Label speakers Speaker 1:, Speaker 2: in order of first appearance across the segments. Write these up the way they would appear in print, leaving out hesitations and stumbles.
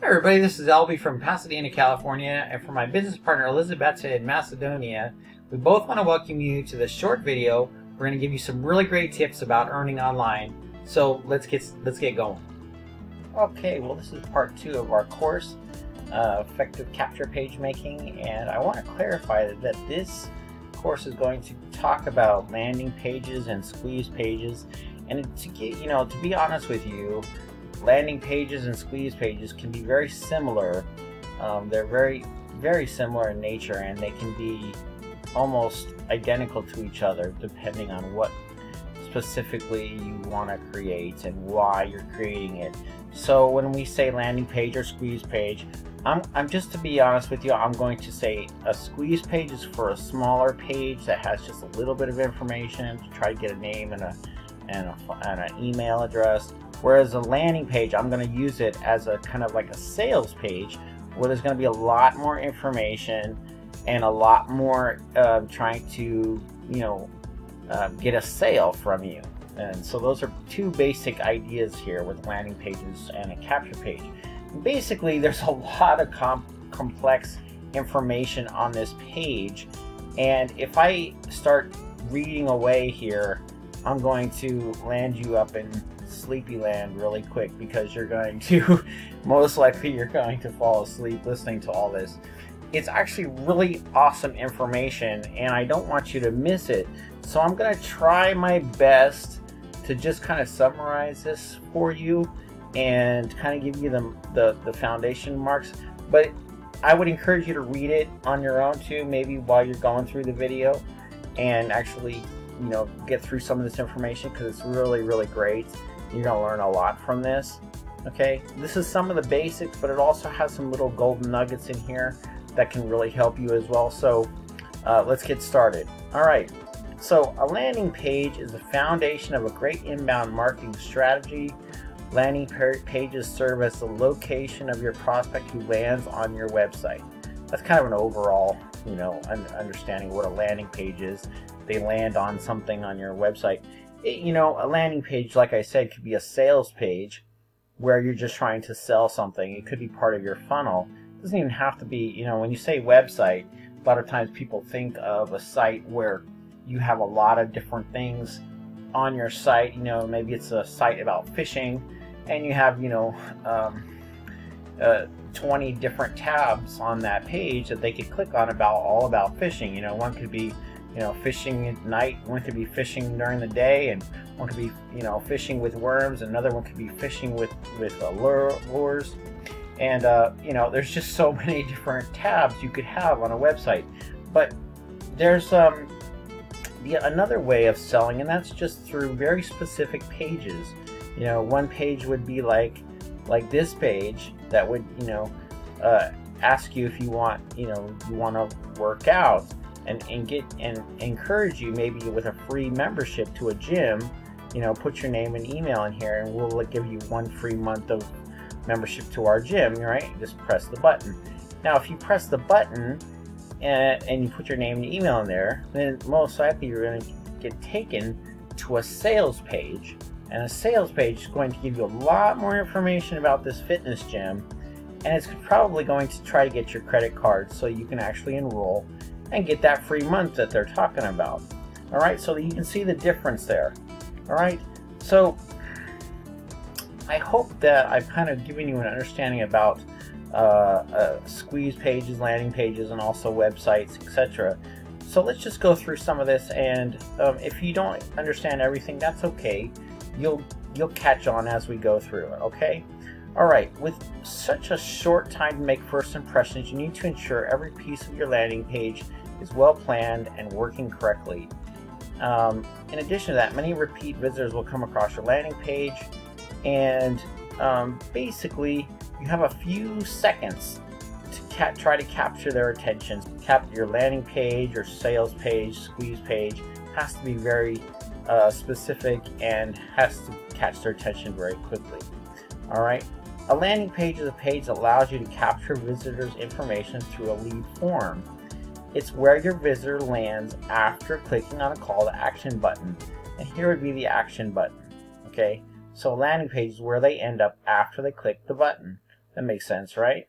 Speaker 1: Hi everybody, this is Albie from Pasadena, California, and for my business partner Elizabeth in Macedonia, we both want to welcome you to this short video. We're going to give you some really great tips about earning online. So let's get going. Okay, well this is part 2 of our course, Effective Capture Page Making, and I want to clarify that this course is going to talk about landing pages and squeeze pages. And to be honest with you, landing pages and squeeze pages can be very similar. They're very similar in nature, and they can be almost identical to each other depending on what specifically you want to create and why you're creating it. So when we say landing page or squeeze page, I'm just to be honest with you, I'm going to say a squeeze page is for a smaller page that has just a little bit of information to try to get a name and an email address. Whereas a landing page, I'm going to use it as a kind of like a sales page where there's going to be a lot more information and a lot more trying to, get a sale from you. And so those are two basic ideas here with landing pages and a capture page. Basically, there's a lot of complex information on this page, and if I start reading away here, I'm going to land you up in sleepy land really quick, because you're going to most likely you're going to fall asleep listening to all this. It's actually really awesome information, and I don't want you to miss it. So I'm going to try my best to just kind of summarize this for you and kind of give you the foundation marks. But I would encourage you to read it on your own too, maybe while you're going through the video, and actually get through some of this information, because it's really great. You're going to learn a lot from this. Okay, this is some of the basics, but it also has some little golden nuggets in here that can really help you as well. So let's get started. All right, so a landing page is the foundation of a great inbound marketing strategy. Landing pages serve as the location of your prospect who lands on your website. That's kind of an overall understanding of what a landing page is. They land on something on your website. A landing page, like I said, could be a sales page where you're just trying to sell something. It could be part of your funnel. It doesn't even have to be, when you say website, a lot of times people think of a site where you have a lot of different things on your site. Maybe it's a site about fishing, and you have 20 different tabs on that page that they could click on all about fishing. One could be fishing at night, one could be fishing during the day, and one could be fishing with worms, and another one could be fishing with lures. And there's just so many different tabs you could have on a website. But there's another way of selling, and that's just through very specific pages. One page would be like this page that would ask you if you want to work out, and encourage you maybe with a free membership to a gym. Put your name and email in here, and we'll give you 1 free month of membership to our gym. Right? Just press the button. Now if you press the button and you put your name and email in there, then most likely you're going to get taken to a sales page, and a sales page is going to give you a lot more information about this fitness gym, and it's probably going to try to get your credit card so you can actually enroll and get that free month that they're talking about. All right, so you can see the difference there. All right, so I hope that I've kind of given you an understanding about squeeze pages, landing pages, and also websites, etc. So let's just go through some of this, and if you don't understand everything, that's okay. You'll catch on as we go through it. Okay. All right, with such a short time to make first impressions, you need to ensure every piece of your landing page is well planned and working correctly. In addition to that, many repeat visitors will come across your landing page, and basically you have a few seconds to try to capture their attention. Your landing page or sales page, squeeze page has to be very specific and has to catch their attention very quickly. All right. A landing page is a page that allows you to capture visitors' information through a lead form. It's where your visitor lands after clicking on a call to action button, and here would be the action button. Okay, so a landing page is where they end up after they click the button. That makes sense, right?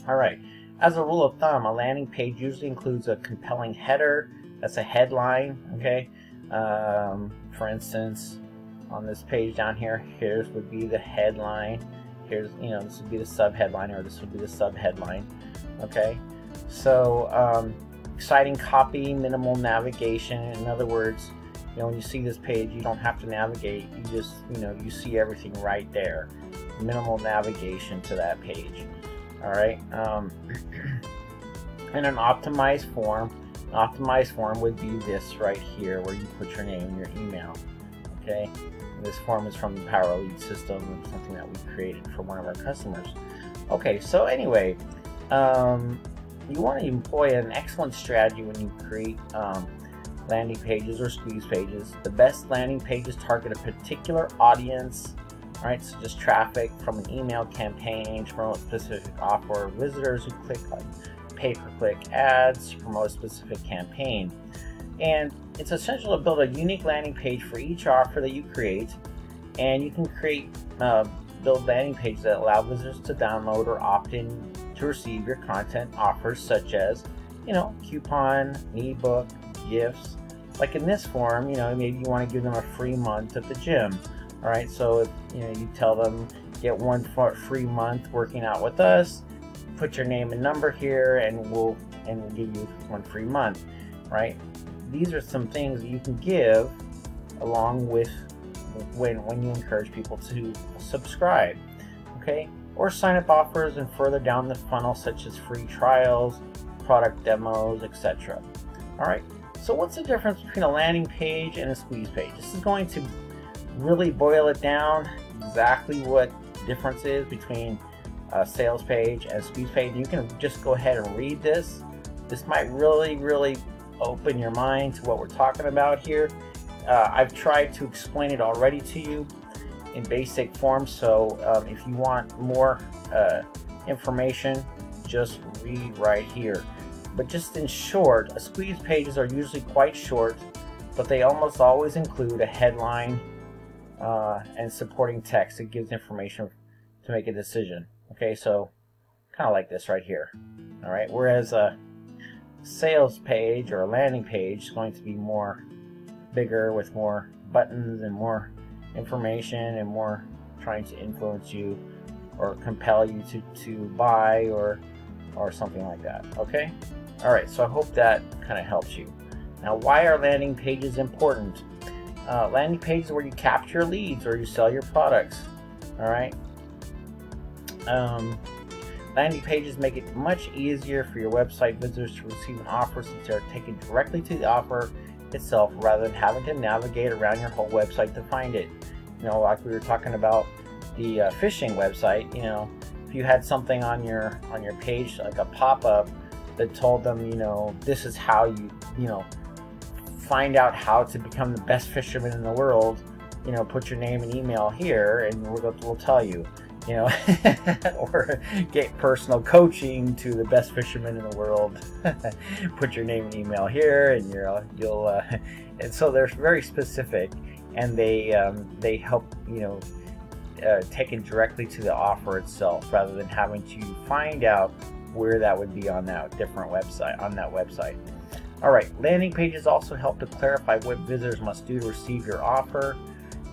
Speaker 1: All right. As a rule of thumb, a landing page usually includes a compelling header. That's a headline, okay? For instance, on this page down here, here's would be the headline. Here's, this would be the subheadline, or this would be the subheadline, okay? So, exciting copy, minimal navigation. In other words, when you see this page, you don't have to navigate. You just, you see everything right there. Minimal navigation to that page. All right. And an optimized form. An optimized form would be this right here, where you put your name and your email. Okay. And this form is from the Power Lead system, something that we created for one of our customers. Okay. So anyway, you want to employ an excellent strategy when you create landing pages or squeeze pages. The best landing pages target a particular audience. Alright, so just traffic from an email campaign to promote a specific offer, visitors who click on pay-per-click ads to promote a specific campaign. And it's essential to build a unique landing page for each offer that you create, and you can build landing pages that allow visitors to download or opt in to receive your content offers, such as, coupon, ebook, gifts. Like in this form, maybe you want to give them a free month at the gym. All right, so if you tell them get one free month working out with us, put your name and number here, and we'll give you one free month. Right? These are some things that you can give along with when you encourage people to subscribe. Okay, or sign up offers and further down the funnel, such as free trials, product demos, etc. All right. So what's the difference between a landing page and a squeeze page? This is going to really boil it down exactly what the difference is between a sales page and a squeeze page. You can just go ahead and read this. This might really open your mind to what we're talking about here. I've tried to explain it already to you in basic form, so if you want more information, just read right here. But just in short, a squeeze pages are usually quite short, but they almost always include a headline and supporting text that gives information to make a decision. Okay, so kind of like this right here. All right, whereas a sales page or a landing page is going to be more bigger with more buttons and more information and more trying to influence you or compel you to buy or something like that. Okay, all right, so I hope that kind of helps you. Now, why are landing pages important? Landing pages are where you capture leads or you sell your products. All right. Landing pages make it much easier for your website visitors to receive an offer, since they're taken directly to the offer itself rather than having to navigate around your whole website to find it. Like we were talking about the phishing website. If you had something on your page, like a pop-up that told them, this is how you find out how to become the best fisherman in the world, put your name and email here and we'll tell you, or get personal coaching to the best fisherman in the world, put your name and email here, and you'll and so they're very specific, and they help take it directly to the offer itself rather than having to find out where that would be on that different website. All right, landing pages also help to clarify what visitors must do to receive your offer.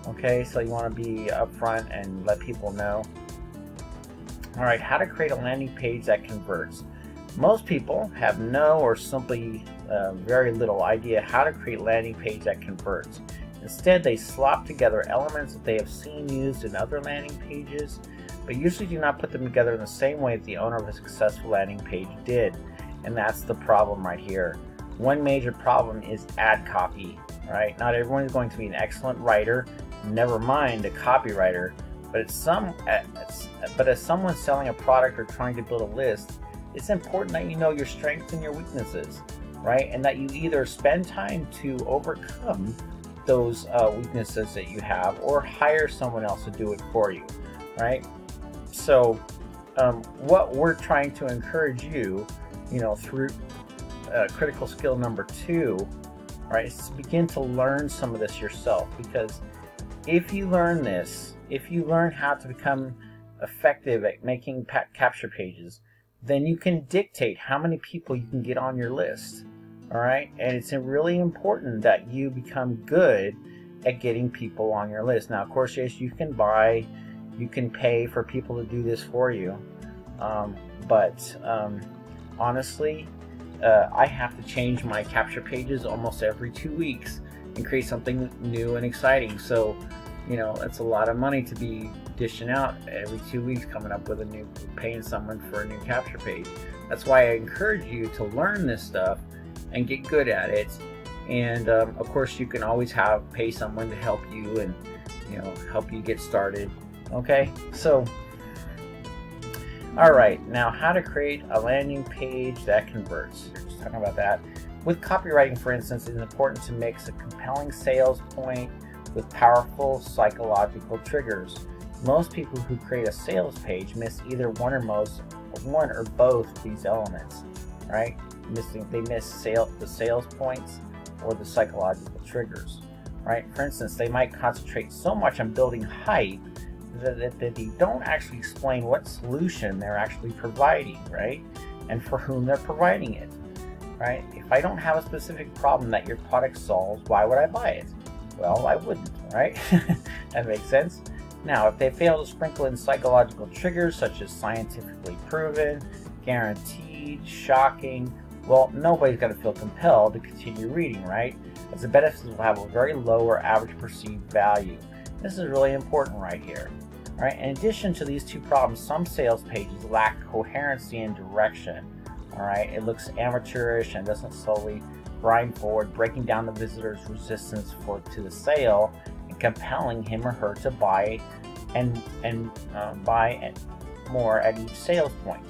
Speaker 1: Okay, so you want to be upfront and let people know. All right, how to create a landing page that converts. Most people have no or simply very little idea how to create a landing page that converts. Instead, they slop together elements that they have seen used in other landing pages, but usually do not put them together in the same way that the owner of a successful landing page did. And that's the problem right here. One major problem is ad copy, right? Not everyone is going to be an excellent writer, never mind a copywriter, but as someone selling a product or trying to build a list, it's important that you know your strengths and your weaknesses, right? And that you either spend time to overcome those weaknesses that you have, or hire someone else to do it for you, right? So what we're trying to encourage you, through critical skill number 2, right, is to begin to learn some of this yourself. Because if you learn this, if you learn how to become effective at making capture pages, then you can dictate how many people you can get on your list. All right, and it's really important that you become good at getting people on your list. Now, of course, yes, you can pay for people to do this for you, but honestly, I have to change my capture pages almost every 2 weeks and create something new and exciting. So, you know, it's a lot of money to be dishing out every 2 weeks, coming up with paying someone for a new capture page. That's why I encourage you to learn this stuff and get good at it. And of course, you can always pay someone to help you and, you know, help you get started. Okay, so all right, now how to create a landing page that converts. Just talking about that. With copywriting, for instance, it's important to mix a compelling sales point with powerful psychological triggers. Most people who create a sales page miss either one or both of these elements, right? They miss the sales points or the psychological triggers, right? For instance, they might concentrate so much on building hype that they don't actually explain what solution they're actually providing, right? And for whom they're providing it, right? If I don't have a specific problem that your product solves, why would I buy it? Well, I wouldn't, right? That makes sense. Now, if they fail to sprinkle in psychological triggers such as scientifically proven, guaranteed, shocking, well, nobody's going to feel compelled to continue reading, right? As the benefits will have a very low or average perceived value. This is really important right here. All right. In addition to these two problems, some sales pages lack coherency and direction. All right. It looks amateurish and doesn't slowly grind forward, breaking down the visitor's resistance to the sale and compelling him or her to buy more at each sales point.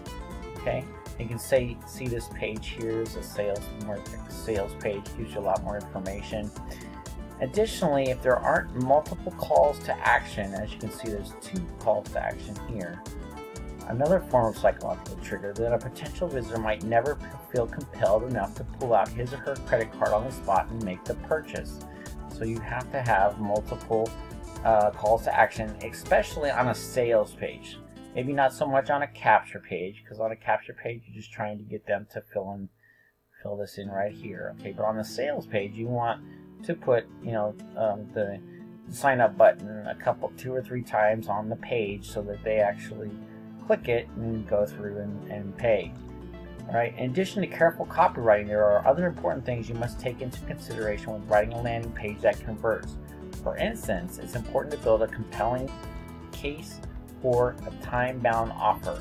Speaker 1: Okay. You can see this page here is a sales page, gives you a lot more information. Additionally, if there aren't multiple calls to action, as you can see there's 2 calls to action here, another form of psychological trigger, then a potential visitor might never feel compelled enough to pull out his or her credit card on the spot and make the purchase. So you have to have multiple calls to action, especially on a sales page. Maybe not so much on a capture page, because on a capture page you're just trying to get them to fill this in right here. Okay, but on the sales page you want to put, you know, the sign up button 2 or 3 times on the page so that they actually click it and go through and pay. All right. In addition to careful copywriting, there are other important things you must take into consideration when writing a landing page that converts. For instance, it's important to build a compelling case for a time-bound offer.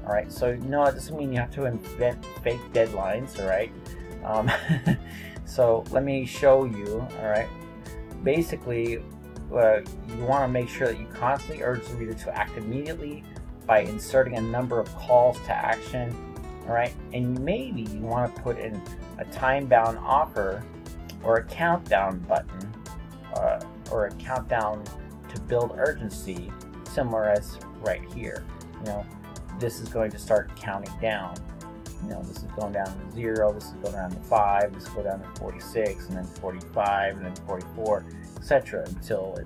Speaker 1: All right. So no, it doesn't mean you have to invent fake deadlines. All right. So let me show you. All right. Basically, you want to make sure that you constantly urge the reader to act immediately by inserting a number of calls to action. All right, and maybe you want to put in a time-bound offer or a countdown button or a countdown to build urgency, similar as right here. You know, this is going to start counting down. You know, this is going down to 0, this is going down to 5, this is going down to 46, and then 45, and then 44, etc. until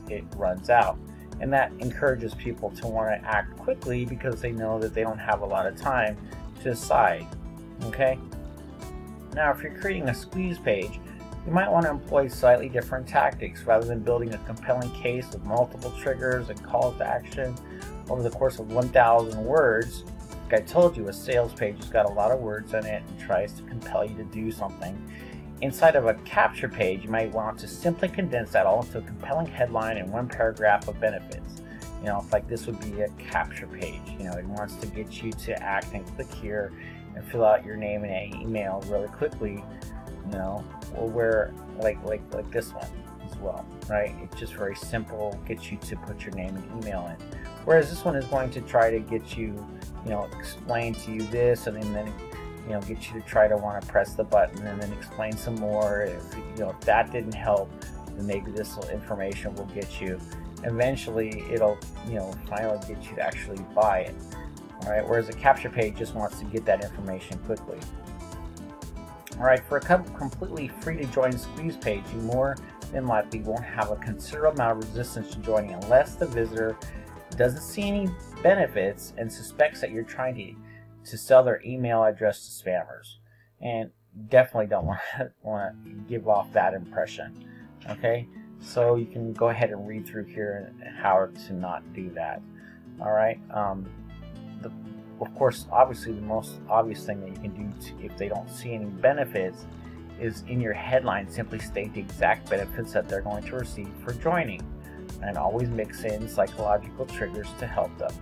Speaker 1: it runs out. And that encourages people to want to act quickly because they know that they don't have a lot of time to decide. Okay? Now, if you're creating a squeeze page, you might want to employ slightly different tactics. Rather than building a compelling case with multiple triggers and calls to action over the course of 1,000 words, like I told you, a sales page has got a lot of words in it and tries to compel you to do something. Inside of a capture page, you might want to simply condense that all into a compelling headline and 1 paragraph of benefits. You know, like this would be a capture page. You know, it wants to get you to act and click here and fill out your name and email really quickly. You know, or where like this one as well, right? It's just very simple, gets you to put your name and email in. Whereas this one is going to try to get you, you know, explain to you this, and then you know, get you to try to want to press the button and then explain some more. If you know, if that didn't help, then maybe this information will get you. Eventually, it'll, you know, finally get you to actually buy it. All right. Whereas a capture page just wants to get that information quickly. All right. For a completely free to join squeeze page, you more than likely won't have a considerable amount of resistance to joining unless the visitor doesn't see any benefits and suspects that you're trying to sell their email address to spammers. And definitely don't want to give off that impression. Okay, so you can go ahead and read through here and how to not do that. All right. Of course, obviously, the most obvious thing that you can do if they don't see any benefits is in your headline simply state the exact benefits that they're going to receive for joining, and always mix in psychological triggers to help them,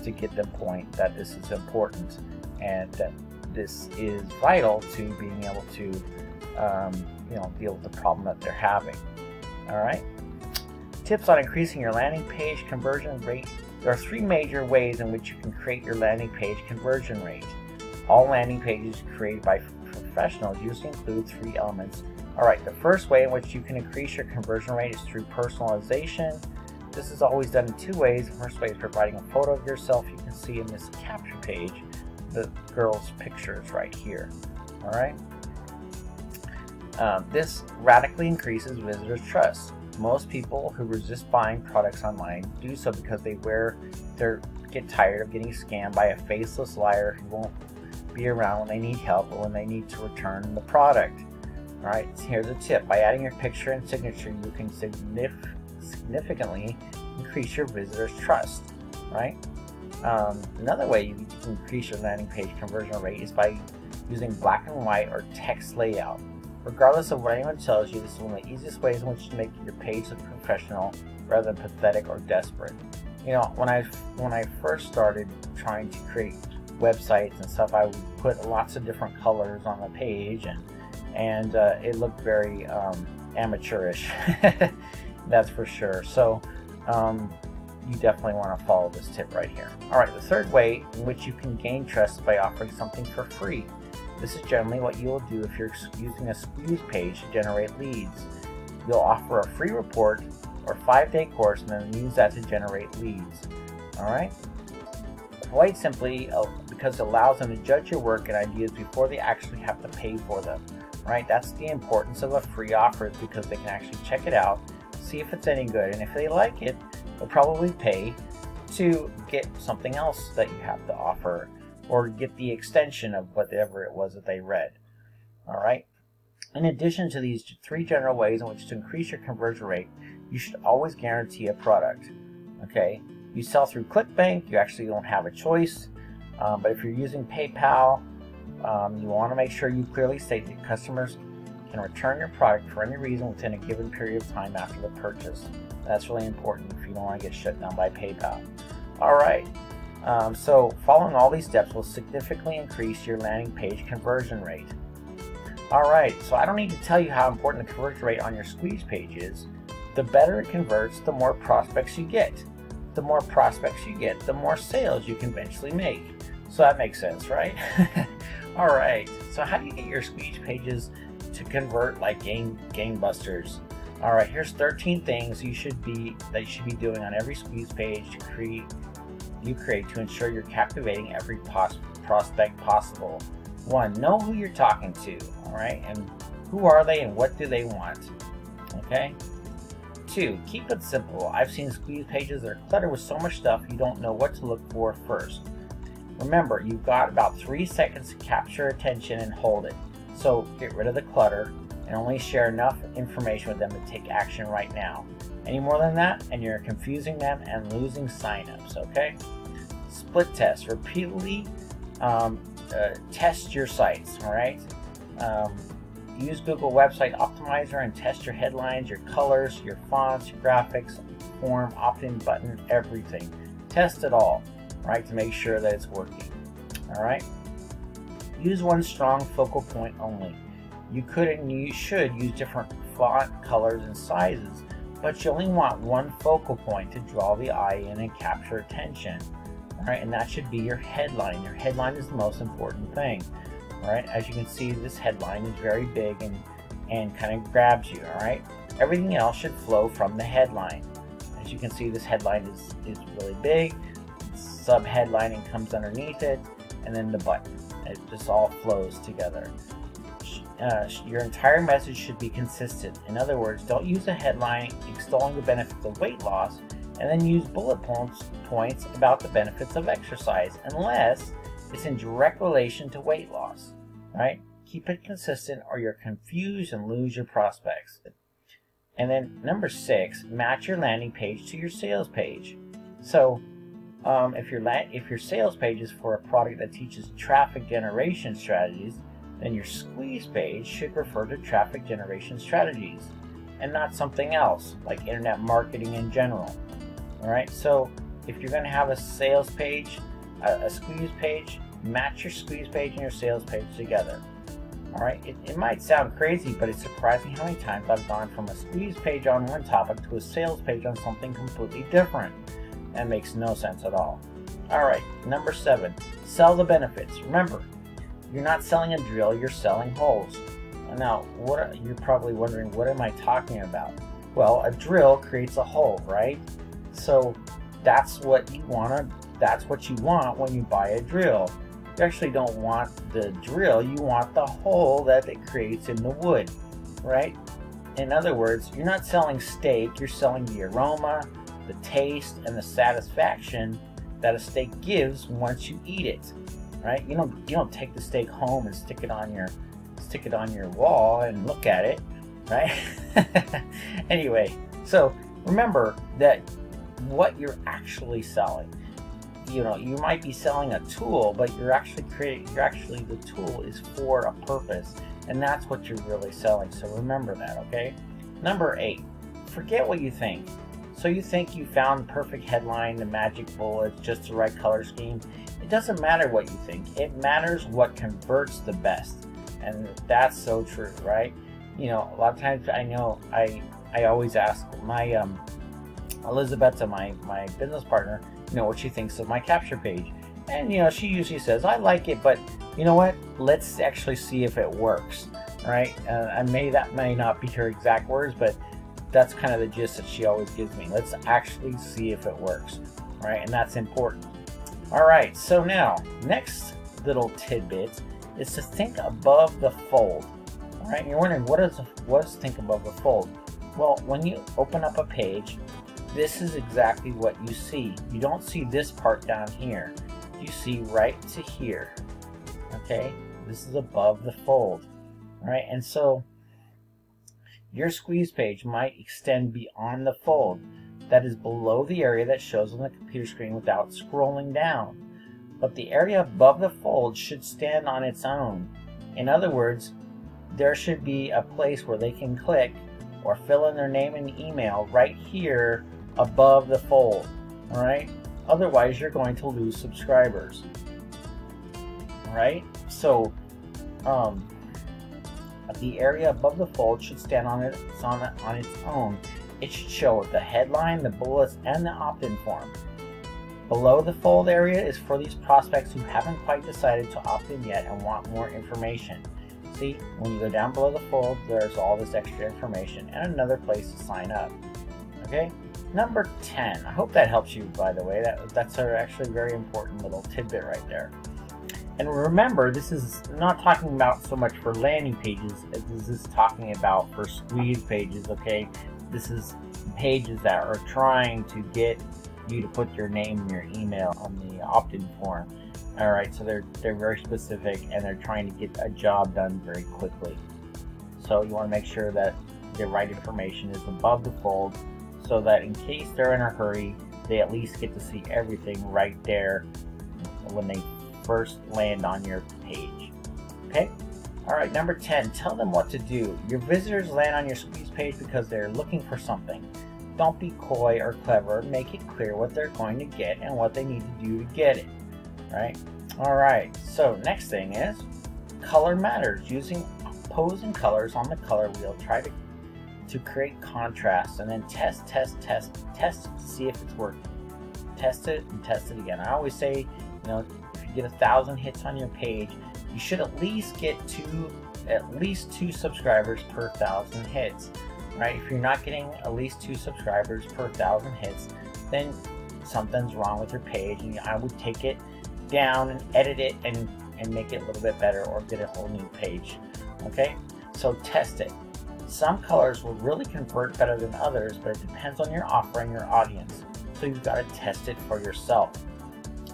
Speaker 1: to get them point that this is important and that this is vital to being able to deal with the problem that they're having. All right. Tips on increasing your landing page conversion rate. There are 3 major ways in which you can create your landing page conversion rate. All landing pages created by professionals usually include 3 elements. Alright, the first way in which you can increase your conversion rate is through personalization. This is always done in 2 ways. The first way is providing a photo of yourself. You can see in this capture page the girl's picture is right here. Alright. This radically increases visitors' trust. Most people who resist buying products online do so because they get tired of getting scammed by a faceless liar who won't be around when they need help or when they need to return the product. Alright, here's a tip. By adding your picture and signature, you can significantly increase your visitors' trust. Right? Another way you can increase your landing page conversion rate is by using black and white or text layout. Regardless of what anyone tells you, this is one of the easiest ways in which to make your page look professional rather than pathetic or desperate. When I first started trying to create websites and stuff, I would put lots of different colors on the page, and it looked very amateurish. That's for sure. So you definitely want to follow this tip right here. Alright, the third way in which you can gain trust is by offering something for free. This is generally what you will do if you're using a squeeze page to generate leads. You'll offer a free report or 5-day course and then use that to generate leads. Alright? Quite simply, because it allows them to judge your work and ideas before they actually have to pay for them. Right? That's the importance of a free offer, is because they can actually check it out, see if it's any good, and if they like it, they'll probably pay to get something else that you have to offer, or get the extension of whatever it was that they read. Alright? In addition to these 3 general ways in which to increase your conversion rate, you should always guarantee a product. Okay? You sell through ClickBank, you actually don't have a choice, but if you're using PayPal, you want to make sure you clearly state that customers can return your product for any reason within a given period of time after the purchase. That's really important if you don't want to get shut down by PayPal. Alright. So following all these steps will significantly increase your landing page conversion rate. Alright, so I don't need to tell you how important the conversion rate on your squeeze page is. The better it converts, the more prospects you get. The more prospects you get, the more sales you can eventually make. So that makes sense, right? Alright, so how do you get your squeeze pages to convert like gangbusters? Alright, here's 13 things you should be doing on every squeeze page you create to ensure you're captivating every prospect possible. 1. Know who you're talking to, alright, and who are they and what do they want, okay? 2. Keep it simple. I've seen squeeze pages that are cluttered with so much stuff you don't know what to look for first. Remember, you've got about 3 seconds to capture attention and hold it, so get rid of the clutter and only share enough information with them to take action right now. Any more than that, and you're confusing them and losing signups, okay? Split test. Repeatedly test your sites, alright? Use Google Website Optimizer and test your headlines, your colors, your fonts, your graphics, form, opt-in button, everything. Test it all, right, to make sure that it's working, alright? Use one strong focal point only. You could and you should use different font colors and sizes, but you only want one focal point to draw the eye in and capture attention. Alright, and that should be your headline. Your headline is the most important thing. Alright, as you can see, this headline is very big and kind of grabs you. Alright, everything else should flow from the headline. As you can see, this headline is really big. Sub-headlining comes underneath it, and then the button. It just all flows together. Your entire message should be consistent. In other words, don't use a headline extolling the benefits of weight loss and then use bullet points about the benefits of exercise, unless it's in direct relation to weight loss, right? Keep it consistent or you're confused and lose your prospects. And then number 6, match your landing page to your sales page. So if your sales page is for a product that teaches traffic generation strategies, then your squeeze page should refer to traffic generation strategies and not something else like internet marketing in general. All right, so if you're going to have a sales page, a squeeze page, match your squeeze page and your sales page together. All right, it might sound crazy, but it's surprising how many times I've gone from a squeeze page on one topic to a sales page on something completely different. That makes no sense at all. All right, number 7, sell the benefits. Remember, you're not selling a drill, you're selling holes. Now, you're probably wondering, what am I talking about? Well, a drill creates a hole, right? So that's what you want when you buy a drill. You actually don't want the drill, you want the hole that it creates in the wood, right? In other words, you're not selling steak, you're selling the aroma, the taste, and the satisfaction that a steak gives once you eat it, right? You don't take the steak home and stick it on your wall and look at it, right? Anyway, so remember that what you're actually selling. You might be selling a tool, but the tool is for a purpose, and that's what you're really selling. So remember that, okay? Number 8, forget what you think. So you think you found the perfect headline, the magic bullets, just the right color scheme. It doesn't matter what you think. It matters what converts the best. And that's so true, right? A lot of times I always ask my Elizabeth, my business partner, what she thinks of my capture page. And she usually says, I like it, but you know what? Let's actually see if it works, right? That may not be her exact words, but that's kind of the gist that she always gives me. Let's actually see if it works, right? And that's important. All right, so now, next little tidbit is to think above the fold. All right, and you're wondering, what is think above the fold? Well, when you open up a page, this is exactly what you see. You don't see this part down here. You see right to here, okay? This is above the fold, all right? And so your squeeze page might extend beyond the fold. That is below the area that shows on the computer screen without scrolling down. But the area above the fold should stand on its own. In other words, there should be a place where they can click or fill in their name and email right here above the fold. All right? Otherwise, you're going to lose subscribers. All right? So, the area above the fold should stand on its own. It should show the headline, the bullets, and the opt-in form. Below the fold area is for these prospects who haven't quite decided to opt in yet and want more information. See, when you go down below the fold, there's all this extra information and another place to sign up. Okay? Number 10. I hope that helps you, by the way. That's actually a very important little tidbit right there. And remember, this is not talking about so much for landing pages as this is talking about for squeeze pages, okay? This is pages that are trying to get you to put your name and your email on the opt-in form. All right, so they're very specific and they're trying to get a job done very quickly. So you want to make sure that the right information is above the fold so that in case they're in a hurry, they at least get to see everything right there when they first land on your page. Okay? All right, number 10, tell them what to do. Your visitors land on your squeeze page because they're looking for something. Don't be coy or clever. Make it clear what they're going to get and what they need to do to get it. Right? All right, so next thing is color matters. Using opposing colors on the color wheel, try to create contrast and then test to see if it's working. Test it and test it again. I always say, if you get 1,000 hits on your page, you should at least get at least two subscribers per 1,000 hits. Right? If you're not getting at least 2 subscribers per 1,000 hits, then something's wrong with your page, and I would take it down and edit it and make it a little bit better, or get a whole new page. Okay? So test it. Some colors will really convert better than others, but it depends on your offer and your audience. so you've got to test it for yourself.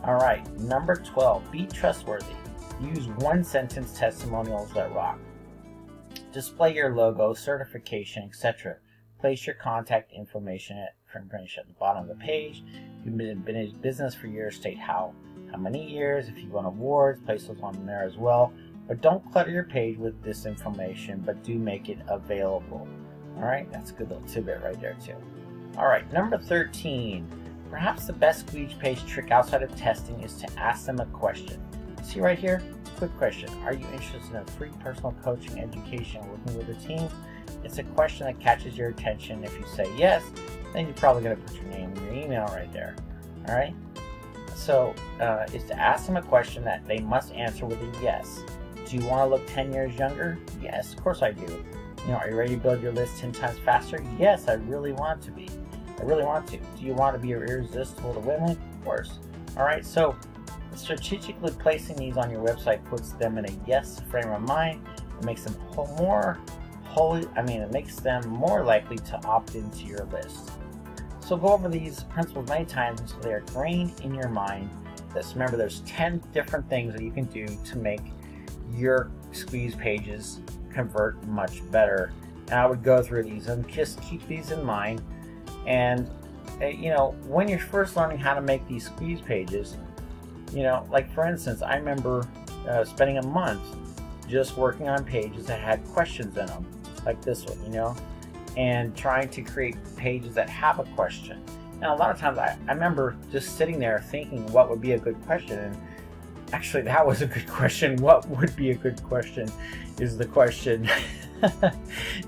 Speaker 1: Alright, number 12, be trustworthy. Use one-sentence testimonials that rock. Display your logo, certification, etc. Place your contact information at the bottom of the page. If you've been in business for years, state how many years. If you won awards, place those on there as well. But don't clutter your page with this information, but do make it available. Alright, that's a good little tidbit right there too. Alright, number 13. Perhaps the best squeeze page trick outside of testing is to ask them a question. See right here? Quick question. Are you interested in free personal coaching, education, working with a team? It's a question that catches your attention. If you say yes, then you're probably going to put your name and your email right there. Alright? So, is to ask them a question that they must answer with a yes. Do you want to look 10 years younger? Yes, of course I do. You know, are you ready to build your list 10 times faster? Yes, I really want to be. I really want to. Do you want to be irresistible to women? Of course. Alright, so strategically placing these on your website puts them in a yes frame of mind. It makes them it makes them more likely to opt into your list. So go over these principles many times until they are ingrained in your mind. Remember, there's 10 different things that you can do to make your squeeze pages convert much better. And I would go through these and just keep these in mind. And you know, when you're first learning how to make these squeeze pages, you know, like for instance, I remember spending a month just working on pages that had questions in them, like this one, you know, and trying to create pages that have a question. And a lot of times I remember just sitting there thinking what would be a good question, and actually that was a good question. What would be a good question is the question.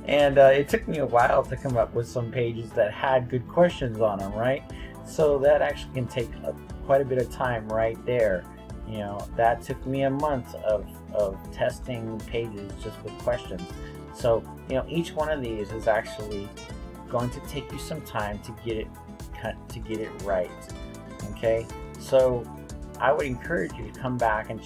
Speaker 1: And it took me a while to come up with some pages that had good questions on them, right? So that actually can take quite a bit of time right there. You know, that took me a month of testing pages just with questions. So, you know, each one of these is actually going to take you some time to get it right. Okay, so I would encourage you to come back and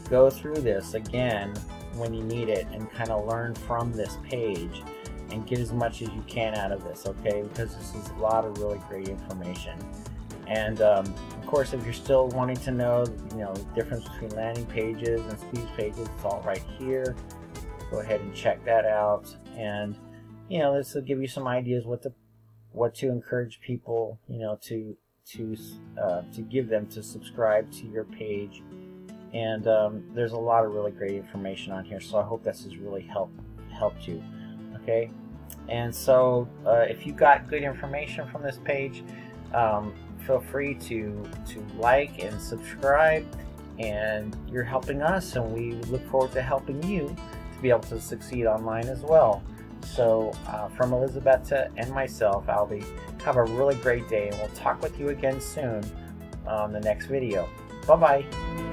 Speaker 1: go through this again when you need it, and kind of learn from this page and get as much as you can out of this, okay? Because this is a lot of really great information. And of course, if you're still wanting to know, you know, the difference between landing pages and squeeze pages, it's all right here. Go ahead and check that out. And you know, this will give you some ideas what to encourage people, you know, to give them to subscribe to your page. And there's a lot of really great information on here, so I hope this has really helped you. Okay, and so if you got good information from this page, feel free to like and subscribe, and you're helping us, and we look forward to helping you to be able to succeed online as well. So from Elizabeth and myself, Albie, have a really great day, and we'll talk with you again soon on the next video. Bye-bye.